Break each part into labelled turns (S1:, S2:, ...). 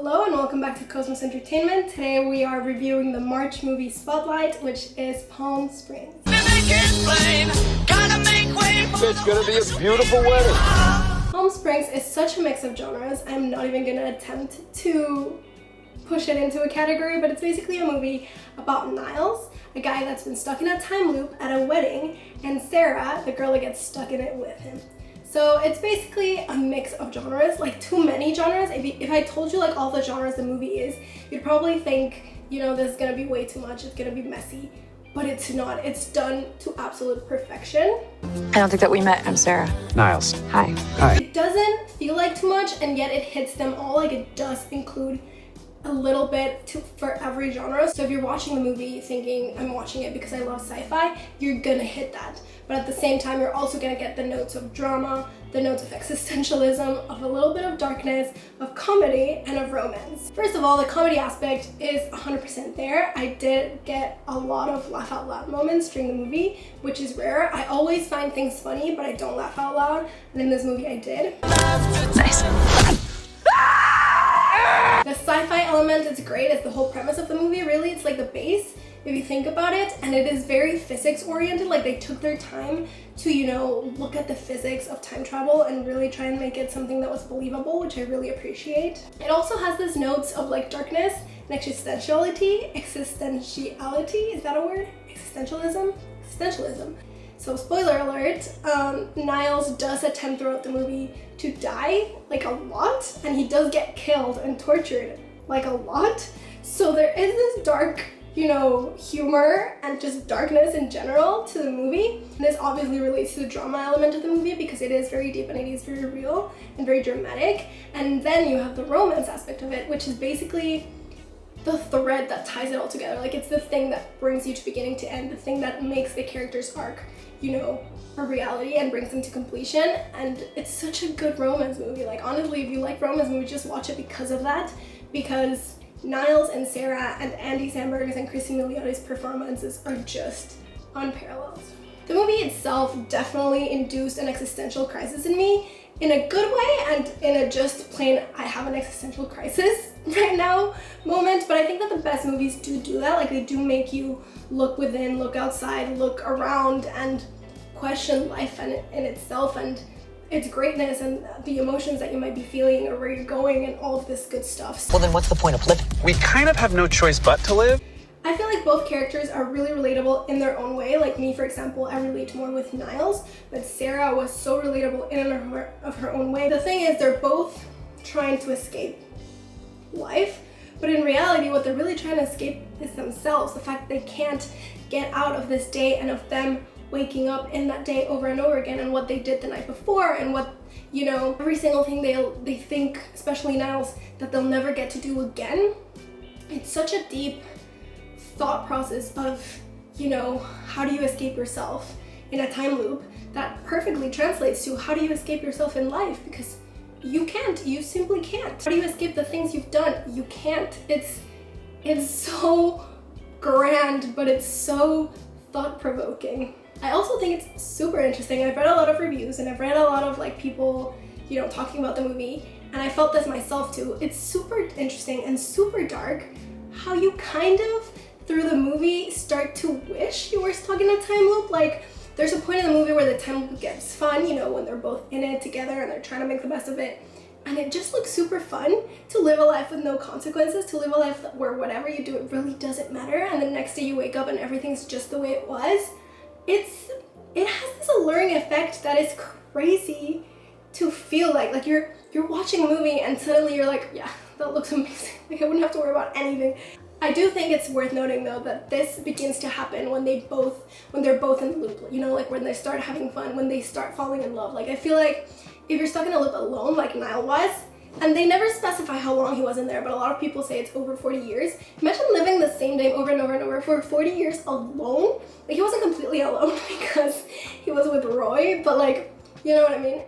S1: Hello and welcome back to Cosmos Entertainment. Today we are reviewing the March movie Spotlight, which is Palm Springs.
S2: It's gonna be a beautiful wedding.
S1: Palm Springs is such a mix of genres, I'm not even gonna attempt to push it into a category, but it's basically a movie about Niles, a guy that's been stuck in a time loop at a wedding, and Sarah, the girl that gets stuck in it with him. So it's basically a mix of genres, like too many genres. If I told you like all the genres the movie is, you'd probably think, you know, this is gonna be way too much, it's gonna be messy. But it's not. It's done to absolute perfection.
S3: I don't think that we met. I'm Sarah.
S2: Niles.
S3: Hi.
S2: Hi.
S1: It doesn't feel like too much, and yet it hits them all. Like, it does include a little bit for every genre. So if you're watching the movie thinking, I'm watching it because I love sci-fi, you're gonna hit that. But at the same time, you're also gonna get the notes of drama, the notes of existentialism, of a little bit of darkness, of comedy, and of romance. First of all, the comedy aspect is 100% there. I did get a lot of laugh out loud moments during the movie, which is rare. I always find things funny, but I don't laugh out loud, and in this movie I did.
S3: Nice.
S1: The sci-fi element is great. It's the whole premise of the movie, really. It's like the base, if you think about it, and it is very physics oriented. Like, they took their time to, you know, look at the physics of time travel and really try and make it something that was believable, which I really appreciate. It also has this notes of like darkness and existentiality. Existentiality, is that a word? Existentialism? Existentialism. So spoiler alert, Niles does attempt throughout the movie to die, like a lot, and he does get killed and tortured, like a lot. So there is this dark, you know, humor and just darkness in general to the movie. And this obviously relates to the drama element of the movie because it is very deep and it is very real and very dramatic. And then you have the romance aspect of it, which is basically the thread that ties it all together. Like, it's the thing that brings you to beginning to end, the thing that makes the character's arc, you know, a reality and brings them to completion. And it's such a good romance movie. Like, honestly, if you like romance movies, just watch it because of that, because Niles and Sarah and Andy Samberg's and Cristin Milioti's performances are just unparalleled. The movie itself definitely induced an existential crisis in me, in a good way and in a just plain I have an existential crisis right now moment. But I think that the best movies do that. Like, they do make you look within, look outside, look around, and question life in itself and its greatness and the emotions that you might be feeling or where you're going and all of this good stuff.
S4: Well, then what's the point of living?
S2: We kind of have no choice but to live.
S1: I feel like both characters are really relatable in their own way. Like me, for example, I relate more with Niles, but Sarah was so relatable in and of her own way. The thing is, they're both trying to escape life, but in reality, what they're really trying to escape is themselves. The fact that they can't get out of this day and of them waking up in that day over and over again and what they did the night before and what, you know, every single thing they think, especially Niles, that they'll never get to do again. It's such a deep thought process of, you know, how do you escape yourself in a time loop that perfectly translates to how do you escape yourself in life, because you can't, you simply can't. How do you escape the things you've done? You can't. It's so grand, but it's so thought-provoking. I also think it's super interesting. I've read a lot of reviews and I've read a lot of like people, you know, talking about the movie, and I felt this myself too. It's super interesting and super dark how you kind of through the movie start to wish you were stuck in a time loop. Like, there's a point in the movie where the time loop gets fun, you know, when they're both in it together and they're trying to make the best of it. And it just looks super fun to live a life with no consequences, to live a life where whatever you do, it really doesn't matter. And the next day you wake up and everything's just the way it was. It has this alluring effect that is crazy to feel like you're watching a movie and suddenly you're like, yeah, that looks amazing. Like, I wouldn't have to worry about anything. I do think it's worth noting though that this begins to happen when they're both in the loop, you know, like when they start having fun, when they start falling in love. Like, I feel like if you're stuck in a loop alone like Niall was, and they never specify how long he was in there, but a lot of people say it's over 40 years. Imagine living the same day over and over and over for 40 years alone. Like, he wasn't completely alone because he was with Roy, but like, you know what I mean?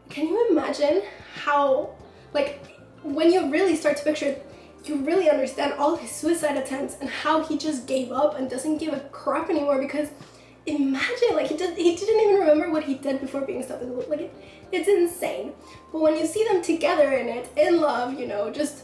S1: Can you imagine how, like, when you really start to picture it, you really understand all of his suicide attempts and how he just gave up and doesn't give a crap anymore, because imagine, like, he didn't even remember what he did before being stuck in the loop. Like, it's insane. But when you see them together in it, in love, you know, just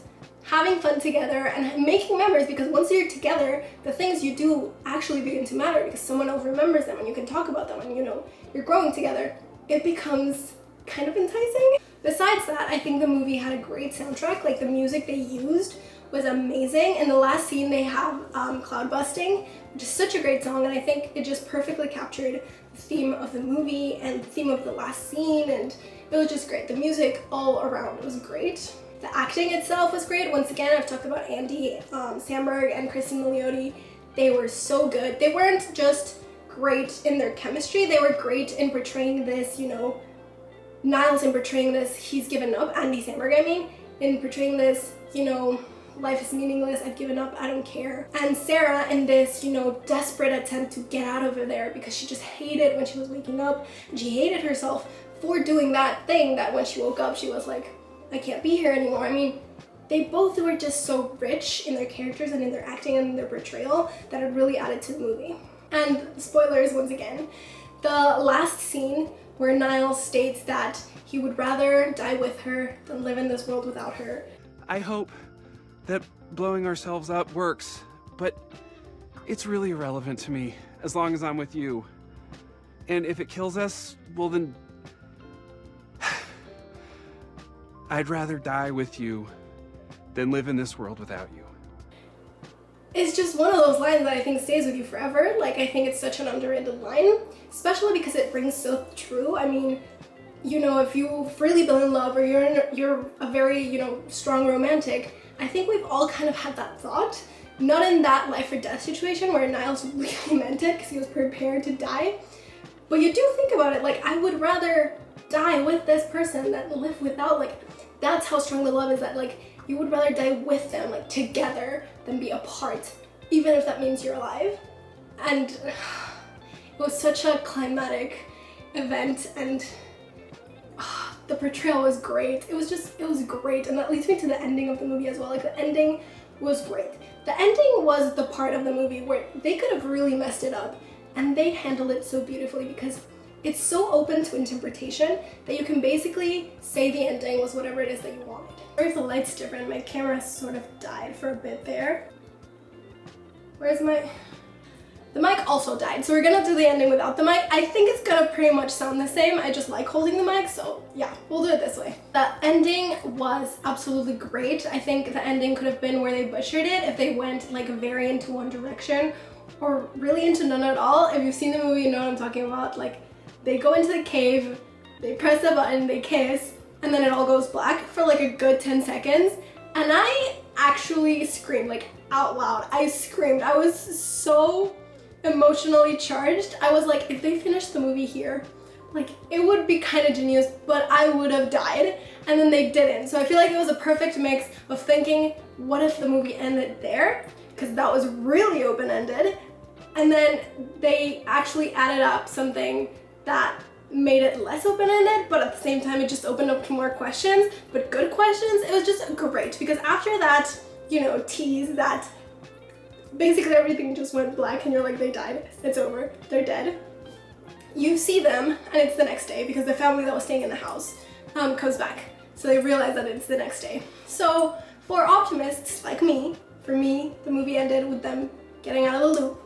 S1: having fun together and making memories, because once you're together, the things you do actually begin to matter because someone else remembers them and you can talk about them and, you know, you're growing together. It becomes kind of enticing. Besides that, I think the movie had a great soundtrack. Like, the music they used was amazing. In the last scene, they have Cloud Busting, which is such a great song, and I think it just perfectly captured the theme of the movie and the theme of the last scene, and it was just great. The music all around was great. The acting itself was great. Once again, I've talked about Andy Samberg and Cristin Milioti. They were so good. They weren't just great in their chemistry, they were great in portraying this, you know, Niles in portraying this, he's given up, Andy Samberg I mean, in portraying this, you know, life is meaningless, I've given up, I don't care. And Sarah in this, you know, desperate attempt to get out of there because she just hated when she was waking up, and she hated herself for doing that thing that when she woke up she was like, I can't be here anymore. I mean, they both were just so rich in their characters and in their acting and in their portrayal that it really added to the movie. And spoilers once again, the last scene where Niles states that he would rather die with her than live in this world without her.
S4: I hope that blowing ourselves up works, but it's really irrelevant to me as long as I'm with you. And if it kills us, well then, I'd rather die with you than live in this world without you.
S1: It's just one of those lines that I think stays with you forever. Like, I think it's such an underrated line, especially because it rings so true. I mean, you know, if you've really been in love or you're a very, you know, strong romantic, I think we've all kind of had that thought. Not in that life or death situation where Niles really meant it because he was prepared to die, but you do think about it, like, I would rather die with this person than live without. Like, that's how strong the love is, that like you would rather die with them, like together, than be apart, even if that means you're alive. And it was such a climatic event, and the portrayal was great. It was great, and that leads me to the ending of the movie as well. Like, the ending was great. The ending was the part of the movie where they could have really messed it up, and they handled it so beautifully because it's so open to interpretation that you can basically say the ending was whatever it is that you wanted. Sorry if the light's different, my camera sort of died for a bit there. Where's my... The mic also died, so we're gonna do the ending without the mic. I think it's gonna pretty much sound the same. I just like holding the mic, so yeah, we'll do it this way. The ending was absolutely great. I think the ending could have been where they butchered it if they went like very into one direction or really into none at all. If you've seen the movie, you know what I'm talking about. Like, they go into the cave, they press the button, they kiss, and then it all goes black for like a good 10 seconds. And I actually screamed, like out loud. I screamed. I was so emotionally charged. I was like, if they finished the movie here, like, it would be kind of genius, but I would have died. And then they didn't. So I feel like it was a perfect mix of thinking, what if the movie ended there? Because that was really open-ended. And then they actually added up something that made it less open-ended, but at the same time it just opened up to more questions, but good questions. It was just great because after that, you know, tease that basically everything just went black and you're like, they died, it's over, they're dead. You see them and it's the next day because the family that was staying in the house comes back. So they realize that it's the next day. So for optimists like me, for me, the movie ended with them getting out of the loop.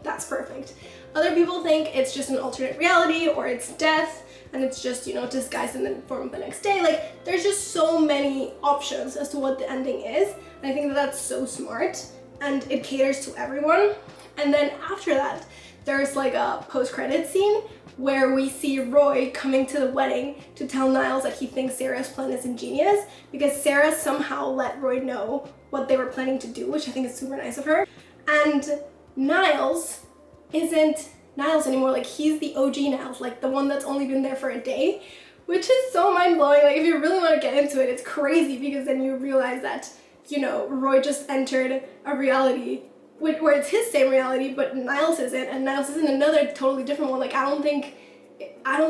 S1: That's perfect. Other people think it's just an alternate reality or it's death and it's just, you know, disguised in the form of the next day. Like, there's just so many options as to what the ending is. And I think that that's so smart and it caters to everyone. And then after that, there's like a post-credit scene where we see Roy coming to the wedding to tell Niles that he thinks Sarah's plan is ingenious because Sarah somehow let Roy know what they were planning to do, which I think is super nice of her. And Niles isn't Niles anymore. Like, he's the OG Niles, like the one that's only been there for a day, which is so mind-blowing. Like, if you really want to get into it, it's crazy because then you realize that, you know, Roy just entered a reality where it's his same reality, but Niles isn't, and Niles is in another totally different one. Like, I don't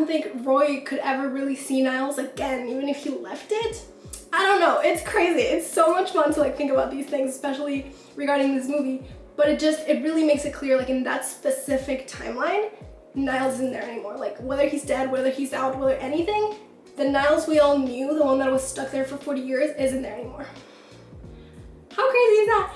S1: think Roy could ever really see Niles again, even if he left it. I don't know, it's crazy. It's so much fun to like think about these things, especially regarding this movie, but it really makes it clear, like in that specific timeline, Niles isn't there anymore. Like, whether he's dead, whether he's out, whether anything, the Niles we all knew, the one that was stuck there for 40 years, isn't there anymore. How crazy is that?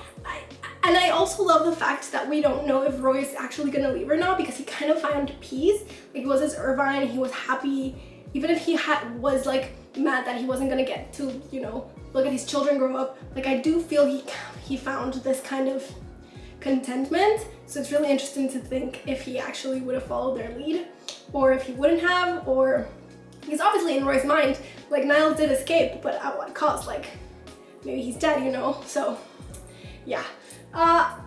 S1: And I also love the fact that we don't know if Roy is actually gonna leave or not, because he kind of found peace. Like, he was his Irvine, he was happy, even if he was like mad that he wasn't gonna get to, you know, look at his children grow up. Like, I do feel he found this kind of contentment. So it's really interesting to think if he actually would have followed their lead, or if he wouldn't have, or because obviously in Roy's mind, like, Niles did escape, but at what cost? Like, maybe he's dead, you know? So yeah.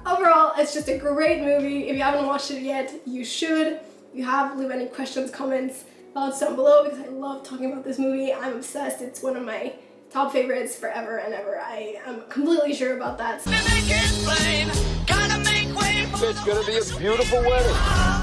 S1: Overall, it's just a great movie. If you haven't watched it yet, you should. If you have, leave any questions, comments, thoughts down below, because I love talking about this movie. I'm obsessed. It's one of my top favorites forever and ever. I am completely sure about that.
S2: It's gonna be a beautiful wedding.